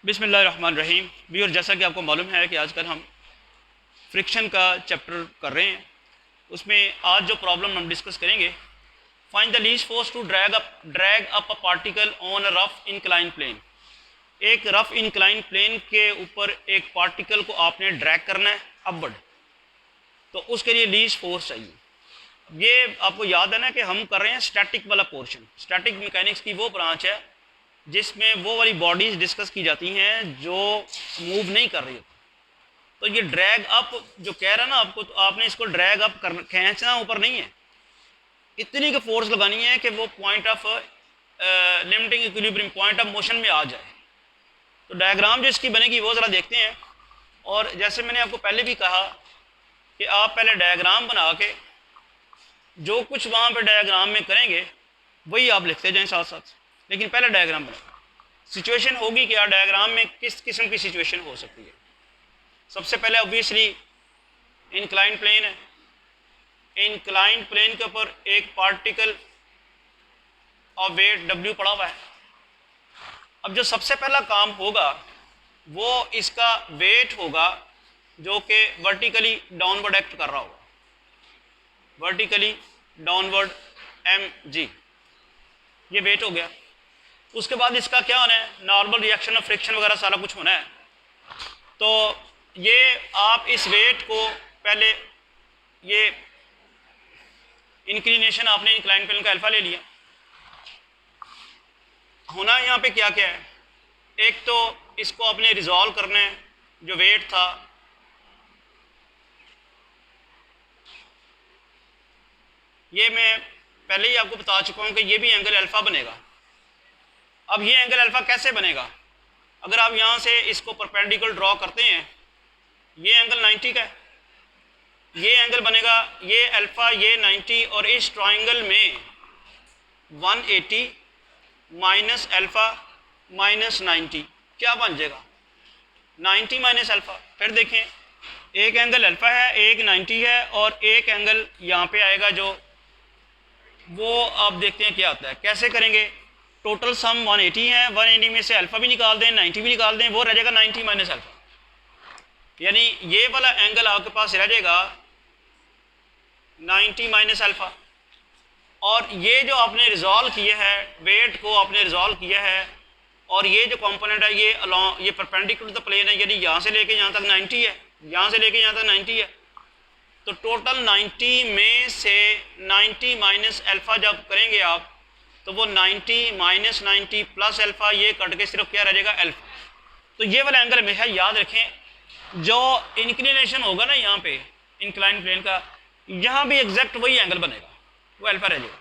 बिस्मिल्लाहिर्रहमानिर्रहीम। भी और जैसा कि आपको मालूम है कि आजकल हम फ्रिक्शन का चैप्टर कर रहे हैं, उसमें आज जो प्रॉब्लम हम डिस्कस करेंगे, find the least force to drag up a particle on a rough incline plane. एक रफ इंक्लाइन प्लेन के ऊपर एक पार्टिकल को आपने ड्रैग करना है अपवर्ड, तो उसके लिए लीस्ट फोर्स चाहिए। ये आपको याद है ना कि हम कर रहे हैं स्टैटिक वाला पोर्शन। स्टैटिक मैकेनिक्स की वो ब्रांच है जिसमें वो वाली बॉडीज़ डिस्कस की जाती हैं जो मूव नहीं कर रही होती। तो ये ड्रैग अप जो कह रहा है ना आपको, तो आपने इसको ड्रैग अप कर खींचना ऊपर नहीं है, इतनी की फोर्स लगानी है कि वो point of limiting equilibrium, point of motion में आ जाए। तो डायग्राम जो इसकी बनेगी वो ज़रा देखते हैं। और जैसे मैंने आपको पहले भी कहा कि आप पहले डायग्राम बना के जो कुछ वहाँ पे डायग्राम में करेंगे वही आप लिखते जाएं साथ साथ, लेकिन पहले डायग्राम बनाएं। सिचुएशन होगी क्या, डायग्राम में किस किस्म की सिचुएशन हो सकती है। सबसे पहले ऑब्वियसली इंक्लाइन प्लेन है, इंक्लाइन प्लेन के ऊपर एक पार्टिकल और वेट W पड़ा हुआ है। अब जो सबसे पहला काम होगा वो इसका वेट होगा जो कि वर्टिकली डाउनवर्ड एक्ट कर रहा होगा, वर्टिकली डाउनवर्ड mg, ये वेट हो गया। उसके बाद इसका क्या होना है, नॉर्मल रिएक्शन और फ्रिक्शन वगैरह सारा कुछ होना है। तो ये आप इस वेट को पहले, ये इंक्लिनेशन आपने इंक्लाइन प्लेन का अल्फा ले लिया। होना यहाँ पे क्या क्या है, एक तो इसको आपने रिजॉल्व करना है, जो वेट था ये मैं पहले ही आपको बता चुका हूँ कि ये भी एंगल अल्फा बनेगा। अब ये एंगल अल्फा कैसे बनेगा, अगर आप यहाँ से इसको परपेंडिकुलर ड्रॉ करते हैं, ये एंगल 90 का है, ये एंगल बनेगा, ये अल्फा, ये 90, और इस ट्राइंगल में 180 माइनस अल्फा माइनस 90 क्या बन जाएगा, 90 माइनस अल्फा। फिर देखें, एक एंगल अल्फा है, एक 90 है, और एक एंगल यहाँ पे आएगा जो वो आप देखते हैं क्या आता है। कैसे करेंगे, टोटल सम 180 है, 180 में से अल्फा भी निकाल दें, 90 भी निकाल दें, वो रह जाएगा 90 माइनस अल्फा, यानी ये वाला एंगल आपके पास रह जाएगा 90 माइनस अल्फा। और ये जो आपने रिजॉल्व किया है, वेट को आपने रिजॉल्व किया है, और ये जो कंपोनेंट है ये अलॉन्ग, ये परपेंडिकुलर द प्लेन है, यानी यहाँ से लेके यहाँ तक 90 है, यहाँ से लेके यहाँ तक 90 है। तो टोटल 90 में से 90 माइनस अल्फा जब करेंगे आप, तो वो 90 माइनस 90 प्लस अल्फा, ये कट के सिर्फ क्या रह जाएगा, अल्फा। तो ये वाला एंगल हमेशा याद रखें, जो इंक्लिनेशन होगा ना यहाँ पे इंक्लाइन प्लेन का, यहाँ भी एग्जैक्ट वही एंगल बनेगा, वो अल्फा रह जाएगा।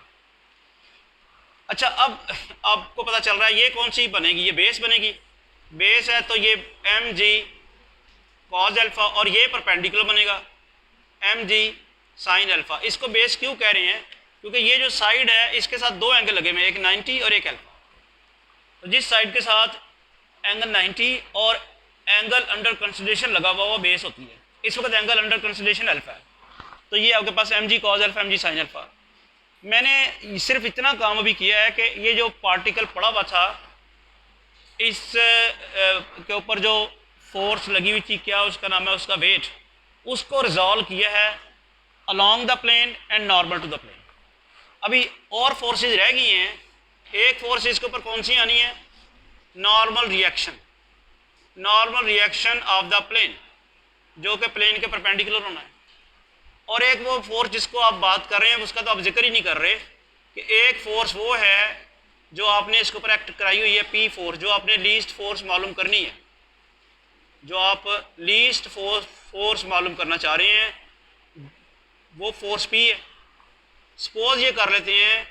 अच्छा, अब आपको पता चल रहा है ये कौन सी बनेगी, ये बेस बनेगी, बेस है तो ये mg cos अल्फा, और ये परपेंडिकुलर बनेगा mg sin अल्फा। इसको बेस क्यों कह रहे हैं, क्योंकि ये जो साइड है इसके साथ दो एंगल लगे हुए हैं, एक 90 और एक अल्फा। तो जिस साइड के साथ एंगल 90 और एंगल अंडर कंसिडरेशन लगा हुआ वो बेस होती है, इस वक्त एंगल अंडर कंसिडरेशन अल्फा है। तो ये आपके पास mg cos alpha, mg sin alpha. मैंने सिर्फ इतना काम अभी किया है कि ये जो पार्टिकल पड़ा हुआ था इस के ऊपर जो फोर्स लगी हुई थी, क्या उसका नाम है, उसका वेट, उसको रिजॉल्व किया है along the plane and normal to the plane. अभी और फोर्सेस रह गई हैं, एक फोर्स इसके ऊपर कौन सी आनी है, normal reaction, normal reaction of the plane, जो कि प्लेन के परपेंडिकुलर होना है। और एक वो फोर्स जिसको आप बात कर रहे हैं उसका तो आप जिक्र ही नहीं कर रहे, कि एक फोर्स वो है जो आपने इसके ऊपर एक्ट कराई हुई है, पी फोर्स, जो आपने लीस्ट फोर्स मालूम करनी है, जो आप लीस्ट फोर्स मालूम करना चाह रहे हैं वो फोर्स पी है। सपोज ये कर लेते हैं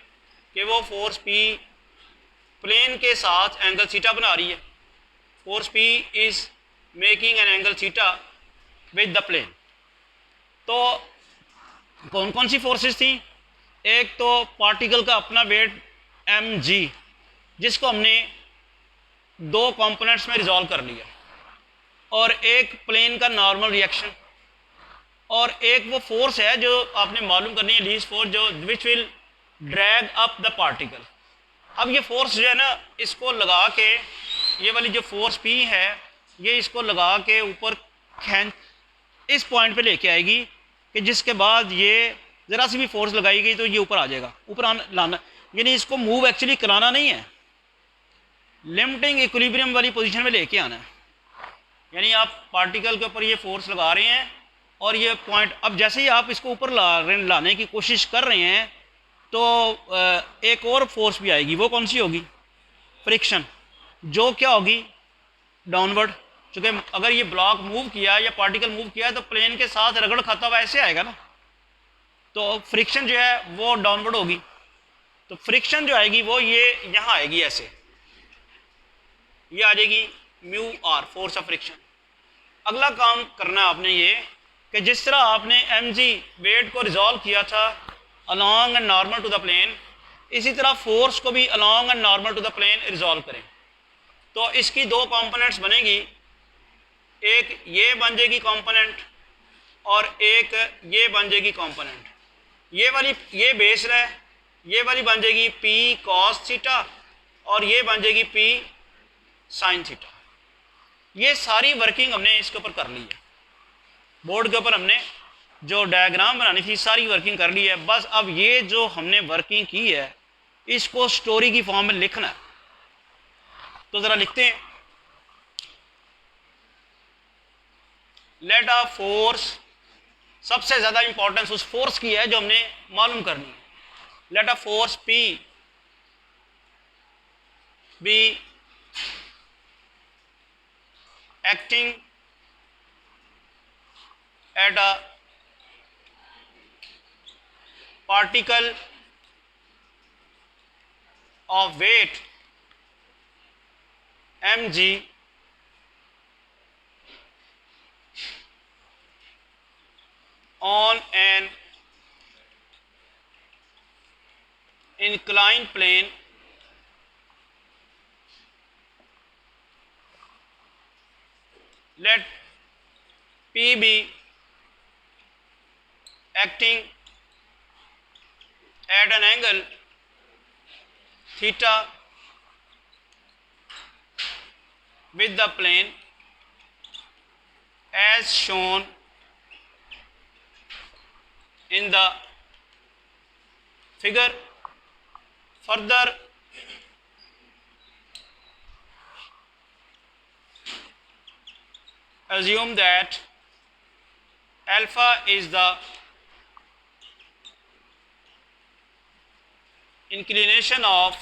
कि वो फोर्स पी प्लेन के साथ एंगल थीटा बना रही है, force P is making an angle theta with the plane. तो कौन कौन सी फोर्सेस थी, एक तो पार्टिकल का अपना वेट mg, जिसको हमने दो कंपोनेंट्स में रिजॉल्व कर लिया, और एक प्लेन का नॉर्मल रिएक्शन, और एक वो फोर्स है जो आपने मालूम करनी है, लीस्ट फोर्स, जो which will drag up the particle. अब ये फोर्स जो है ना, इसको लगा के ये वाली जो फोर्स P है ये इसको लगा के ऊपर खींच इस पॉइंट पे लेके आएगी कि जिसके बाद ये ज़रा सी भी फोर्स लगाई गई तो ये ऊपर आ जाएगा, ऊपर लाना, यानी इसको मूव एक्चुअली कराना नहीं है, लिमिटिंग इक्विलिब्रियम वाली पोजीशन में लेके आना है। यानी आप पार्टिकल के ऊपर ये फोर्स लगा रहे हैं और ये पॉइंट, अब जैसे ही आप इसको ऊपर लाने की कोशिश कर रहे हैं तो एक और फोर्स भी आएगी, वो कौन सी होगी? फ्रिक्शन, जो क्या होगी? डाउनवर्ड। चूँकि अगर ये ब्लॉक मूव किया या पार्टिकल मूव किया तो प्लेन के साथ रगड़ खाता हुआ ऐसे आएगा ना, तो फ्रिक्शन जो है वो डाउनवर्ड होगी। तो फ्रिक्शन जो आएगी वो ये यहाँ आएगी, ऐसे ये आ जाएगी mu R, force of friction. अगला काम करना है आपने ये कि जिस तरह आपने mg वेट को रिजॉल्व किया था along and normal to the plane, इसी तरह फोर्स को भी along and normal to the plane resolve करें। तो इसकी दो कंपोनेंट्स बनेगी, एक ये बन जाएगी कंपोनेंट और एक ये बन जाएगी कंपोनेंट। ये वाली ये बेस है, ये वाली बन जाएगी P cos थीटा और ये बन जाएगी P sin थीटा। ये सारी वर्किंग हमने इसके ऊपर कर ली है, बोर्ड के ऊपर हमने जो डायग्राम बनानी थी सारी वर्किंग कर ली है। बस अब ये जो हमने वर्किंग की है इसको स्टोरी की फॉर्म में लिखना है। तो ज़रा लिखते हैं, लेट अ फोर्स, सबसे ज़्यादा इंपॉर्टेंस उस फोर्स की है जो हमने मालूम करनी है। Let a force P be acting at a particle of weight mg on an inclined plane let P be acting at an angle theta with the plane as shown in the figure. Further, assume that alpha is the inclination of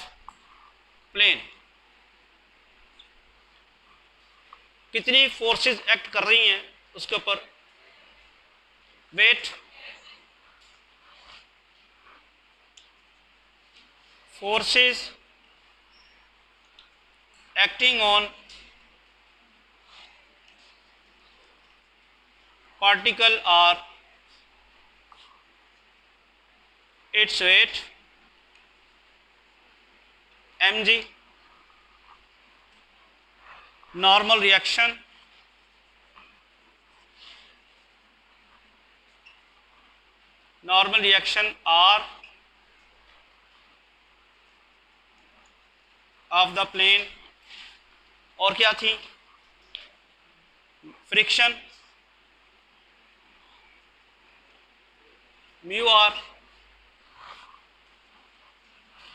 plane. कितनी forces act कर रही हैं उसके ऊपर? Weight, forces acting on particle are its weight mg, normal reaction R of the plane, और क्या थी? Friction mu R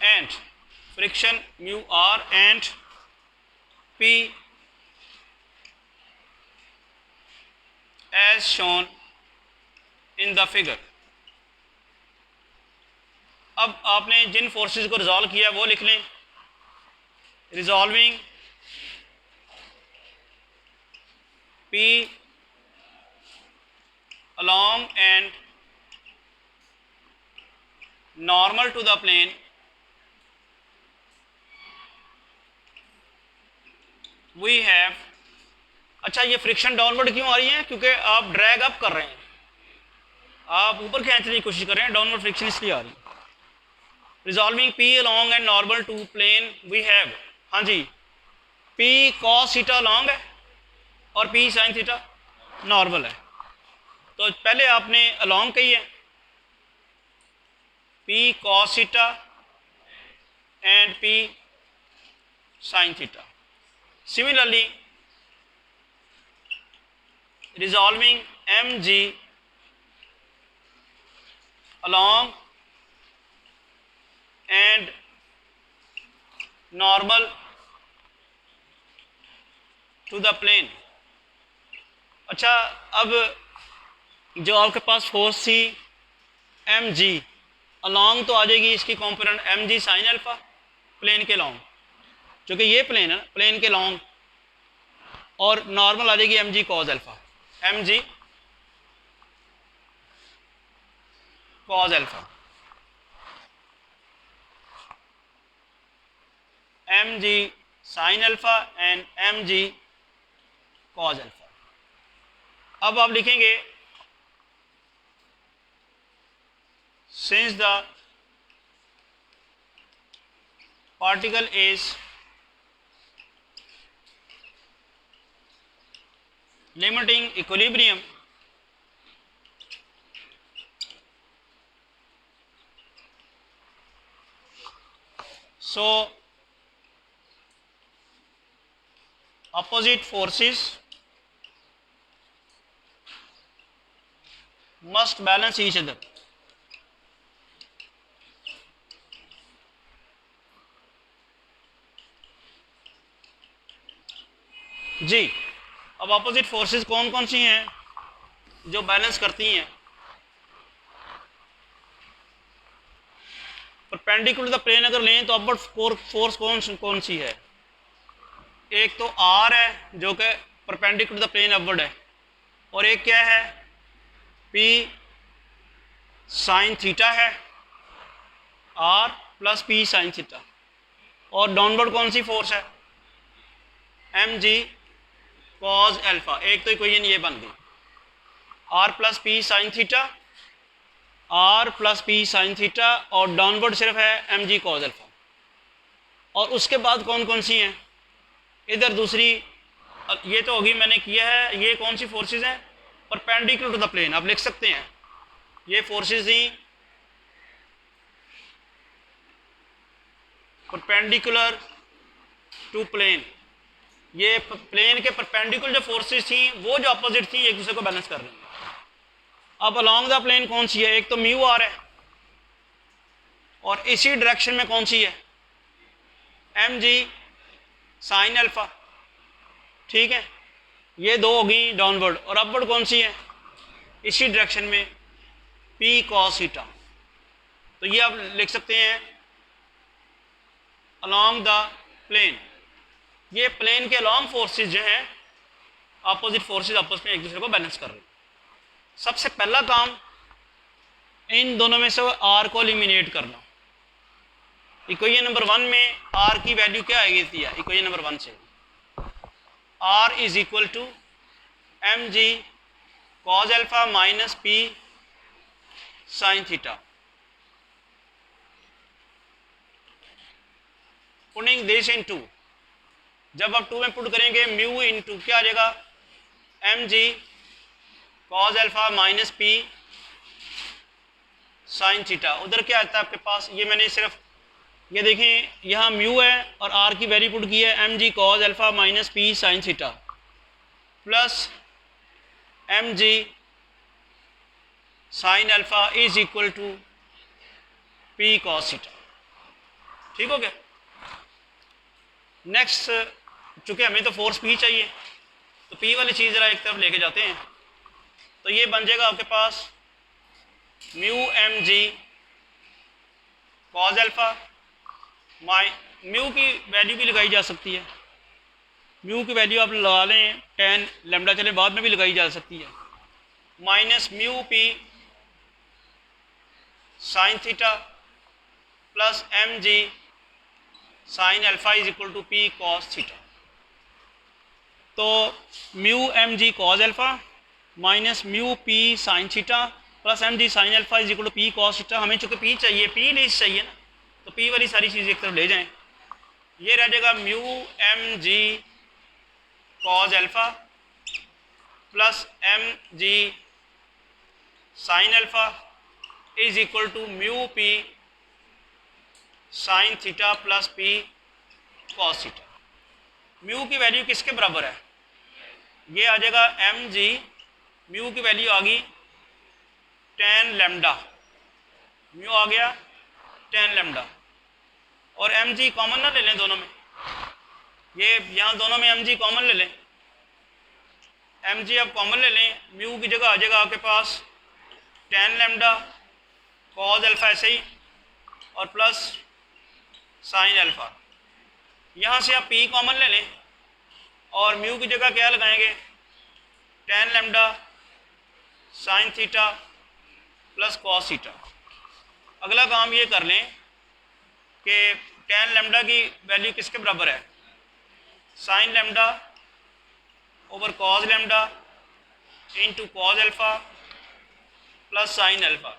and friction mu R and P as shown in the figure. अब आपने जिन फोर्सेस को रिजॉल्व किया वो लिख लें। Resolving P along and normal to the plane we have, अच्छा ये फ्रिक्शन डाउनवर्ड क्यों आ रही है? क्योंकि आप ड्रैग अप कर रहे हैं, आप ऊपर खींचने की कोशिश कर रहे हैं, डाउनवर्ड फ्रिक्शन इसलिए आ रही है। Resolving P along and normal to plane we have, हाँ जी, P cos थीटा लॉन्ग है और P sin थीटा नॉर्मल है। तो पहले आपने अलॉन्ग कही है P cos theta and P sin theta, Similarly, resolving mg along and normal to the plane. अच्छा, अब जो आपके पास फोर्स थी एम जी अलॉन्ग तो आ जाएगी इसकी कॉम्पोनेंट एम जी साइन अल्फा प्लेन के लॉन्ग, चूँकि ये प्लेन है प्लेन के लॉन्ग, और नॉर्मल आ जाएगी M ji cos alpha, M ji cos alpha, M ji sine alpha and M ji cos alpha. अब आप लिखेंगे since the particle is limiting equilibrium, so opposite forces must balance each other. जी, अब opposite forces कौन कौन सी हैं जो balance करती हैं? परपेंडिकुलर द प्लेन अगर लें तो अपवर्ड फोर्स कौन सी है? एक तो आर है जो कि परपेंडिकुलर द प्लेन अपवर्ड है, और एक क्या है पी साइन थीटा है, R plus P sine theta, और डाउनवर्ड कौन सी फोर्स है? एम जी कॉज अल्फा। एक तो इक्वेशन ये बन गई, R plus P sine theta, R plus P sine theta, और डाउनवर्ड सिर्फ है एम जी कॉज अल्फा। और उसके बाद कौन कौन सी हैं? इधर दूसरी, ये तो होगी मैंने किया है, ये कौन सी फोर्सेस हैं? Perpendicular to the plane. आप लिख सकते हैं ये फोर्सेस थी परपेंडिकुलर टू प्लेन, ये प्लेन के परपेंडिकुलर जो फोर्सेस थी वो जो अपोजिट थी एक दूसरे को बैलेंस कर रही हैं। अब अलोंग द प्लेन कौन सी है? एक तो म्यू आर है, और इसी डायरेक्शन में कौन सी है? एम जी साइन अल्फा। ठीक है, ये दो होगी डाउनवर्ड, और अपवर्ड कौन सी है? इसी डायरेक्शन में पी कॉस थीटा। तो ये आप लिख सकते हैं अलोंग द प्लेन। ये प्लेन के लॉन्ग फोर्सेस जो हैं अपोजिट फोर्सेस आपस में एक दूसरे को बैलेंस कर रहे हैं। सबसे पहला काम इन दोनों में से आर को एलिमिनेट करना। इक्वेशन नंबर 1 में आर की वैल्यू क्या आएगी थी? इक्वेशन नंबर 1 से R is equal to M ji cos alpha minus P sine theta. Putting this in two, जब आप 2 में पुट करेंगे म्यू इंटू क्या आ जाएगा? एम जी cos alpha minus P sine theta. उधर क्या आता है आपके पास? ये मैंने सिर्फ ये देखें, यहाँ म्यू है और आर की वैल्यू पुट की है M ji cos alpha minus P sine theta plus M G sine alpha is equal to P cos theta. ठीक हो गया? नेक्स्ट, चूँकि हमें तो फोर्स पी चाहिए, तो पी वाली चीज़ ज़रा एक तरफ लेके जाते हैं। तो ये बन जाएगा आपके पास mu M G cos alpha, mu की वैल्यू भी लगाई जा सकती है, म्यू की वैल्यू आप लगा लें 10 लैम्डा, चले बाद में भी लगाई जा सकती है, minus mu P sine theta plus M G sine alpha is equal to P cos theta. तो mu M G cos alpha minus mu P sine theta plus M G sine alpha is equal to P cos theta. हमें चूँकि P चाहिए, P नहीं चाहिए ना, तो P वाली सारी चीज़ एक तरफ ले जाएं। ये रह जाएगा mu M G cos alpha plus M G sine alpha is equal to mu P sine theta plus P cos theta. Mu की वैल्यू किसके बराबर है, ये आ जाएगा एम जी, म्यू की वैल्यू आ गई 10 लैम्डा, म्यू आ गया 10 लैम्डा। और एम जी कॉमन ना ले लें दोनों में, ये यहाँ दोनों में एम जी कॉमन ले लें, एम जी अब कॉमन ले लें, म्यू की जगह आ जाएगा आपके पास 10 लैम्डा कॉज अल्फा ऐसे ही और प्लस साइन अल्फा। यहाँ से आप पी कॉमन ले लें और म्यू की जगह क्या लगाएंगे 10 lambda sign theta plus cos theta. अगला काम ये कर लें कि 10 लैम्डा की वैल्यू किसके बराबर है, sign lambda over cause lambda into cos alpha plus sine alpha.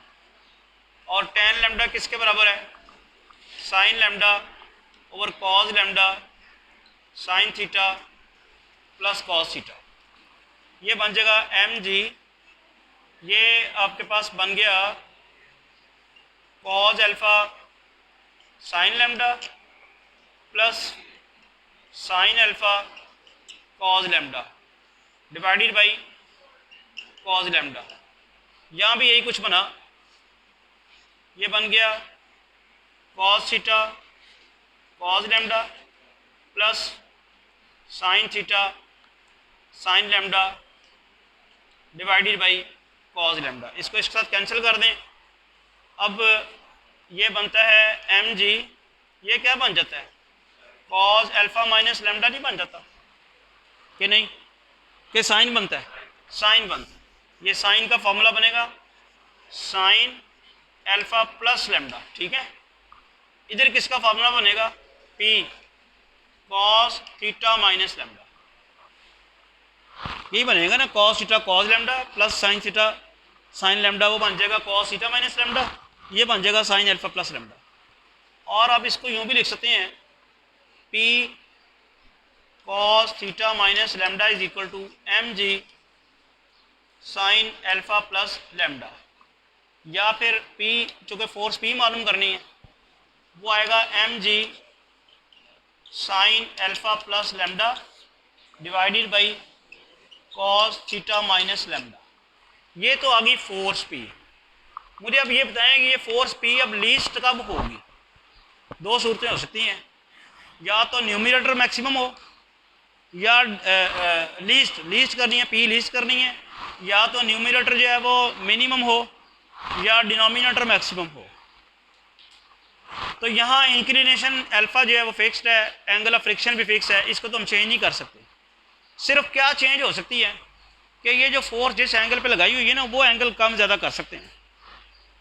और 10 लैम्डा किसके बराबर है, sign lambda over cause lambda sign theta plus cos theta. ये बन जाएगा एम जी, ये आपके पास बन गया cause alpha sign lambda plus sine alpha cause lambda divided by cause lambda. यहाँ भी यही कुछ बना, ये बन गया cos theta cause lambda plus sine theta sine lambda divided by cause lambda. इसको इसके साथ कैंसिल कर दें। अब ये बनता है एम जी, ये क्या बन जाता है कॉज अल्फा माइनस लैम्डा नहीं बन जाता कि नहीं, कि साइन बनता है, साइन बनता है। ये साइन का फॉर्मूला बनेगा साइन अल्फा प्लस लैम्डा, ठीक है। इधर किसका फॉर्मूला बनेगा P cos theta minus lambda, यही बनेगा ना, cos theta cos lambda plus sine theta sine lambda, वो बन जाएगा कॉस थीटा माइनस लैम्डा, ये बन जाएगा साइन अल्फा प्लस लैम्डा। और आप इसको यूँ भी लिख सकते हैं P cos theta minus lambda is equal to M ji sine alpha plus lambda, या फिर P चूँकि फोर्स P मालूम करनी है वो आएगा M ji sine alpha plus lambda divided by cos theta minus lambda. ये तो आ गई फोर्स P। मुझे अब ये बताएं कि ये फोर्स P अब लीस्ट कब होगी। दो सूरतें हो सकती हैं, या तो न्यूमरेटर मैक्सिमम हो या लीस्ट करनी है, P लीस्ट करनी है, या तो न्यूमरेटर जो है वो मिनिमम हो या डिनोमिनेटर मैक्सिमम हो। तो यहाँ इंक्लिनेशन अल्फा जो है वो फिक्स्ड है, एंगल ऑफ फ्रिक्शन भी फिक्स है, इसको तो हम चेंज नहीं कर सकते। सिर्फ क्या चेंज हो सकती है कि ये जो फोर्स जिस एंगल पे लगाई हुई है ना वो एंगल कम ज़्यादा कर सकते हैं।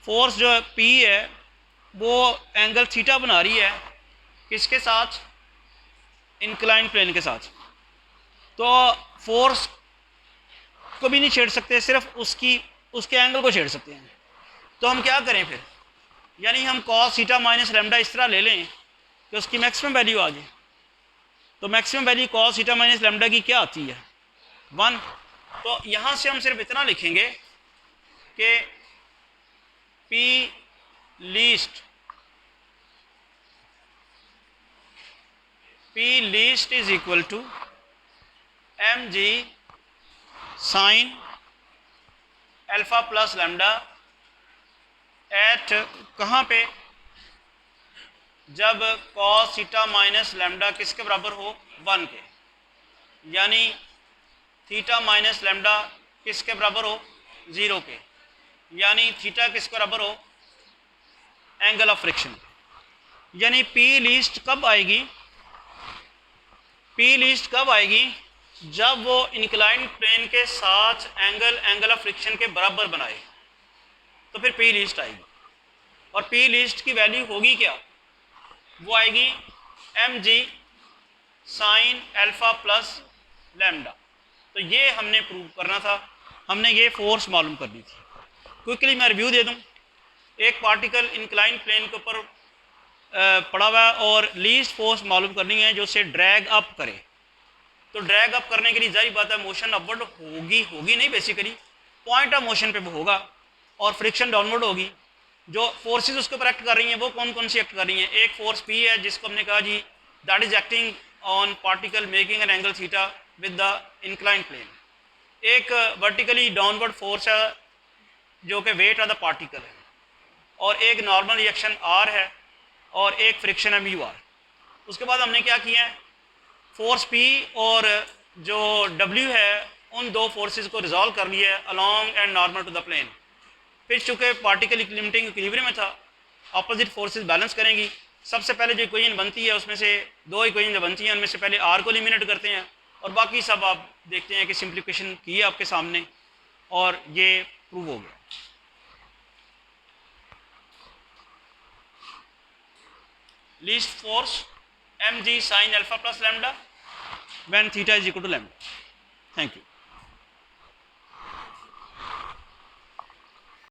फोर्स जो P है वो एंगल थीटा बना रही है किसके साथ, इंक्लाइन प्लेन के साथ, तो फोर्स को भी नहीं छेड़ सकते, सिर्फ उसके एंगल को छेड़ सकते हैं। तो हम क्या करें फिर, यानी हम कॉस थीटा माइनस लैम्डा इस तरह ले लें कि उसकी मैक्सिमम वैल्यू आ जाए। तो maximum value cos theta minus lambda की क्या आती है 1। तो यहाँ से हम सिर्फ इतना लिखेंगे कि P least is equal to M ji sine alpha plus lambda at कहाँ पे, जब कॉस थीटा माइनस लैम्डा किसके बराबर हो 1 के, यानी थीटा माइनस लैम्डा किसके बराबर हो 0 के, यानी थीटा किसके बराबर हो एंगल ऑफ फ्रिक्शन। यानी P लीस्ट कब आएगी, P लीस्ट कब आएगी जब वो इंक्लाइंड प्लेन के साथ एंगल ऑफ फ्रिक्शन के बराबर बनाए, तो फिर P लीस्ट आएगी। और P लीस्ट की वैल्यू होगी क्या, वो आएगी एम जी साइन अल्फा प्लस लैम्डा। तो ये हमने प्रूव करना था, हमने ये फोर्स मालूम करनी थी। क्विकली मैं रिव्यू दे दूं। एक पार्टिकल इंक्लाइन प्लेन के ऊपर पड़ा हुआ है और लीस्ट फोर्स मालूम करनी है जो उसे ड्रैग अप करे। तो ड्रैग अप करने के लिए जाहिर बात है मोशन अपवर्ड होगी नहीं, बेसिकली पॉइंट ऑफ मोशन पे वो होगा, और फ्रिक्शन डाउनवर्ड होगी। जो फोर्सेस उसके ऊपर एक्ट कर रही हैं वो कौन कौन सी एक्ट कर रही हैं, एक फोर्स P है जिसको हमने कहा g that is acting on particle making an angle theta with the incline plane. एक वर्टिकली डाउनवर्ड फोर्स है जो कि वेट ऑफ द पार्टिकल है, और एक नॉर्मल रिएक्शन आर है, और एक फ्रिक्शन है म्यू आर। उसके बाद हमने क्या किया है, फोर्स पी और जो डब्ल्यू है उन दो फोर्सेस को रिजॉल्व कर लिया है along and normal to the plane. फिर चूँकि पार्टिकल लिमिटिंग इक्विलिब्रियम में था, अपोजिट फोर्सेस बैलेंस करेंगी। सबसे पहले जो इक्वेशन बनती है उसमें से दो इक्वेशन जो बनती हैं उनमें से पहले आर को एलिमिनेट करते हैं, और बाकी सब आप देखते हैं कि सिंप्लीफिकेशन की है आपके सामने, और ये प्रूव हो गया। Least force mg sin alpha plus lambda when theta is equal to lambda. Thank you.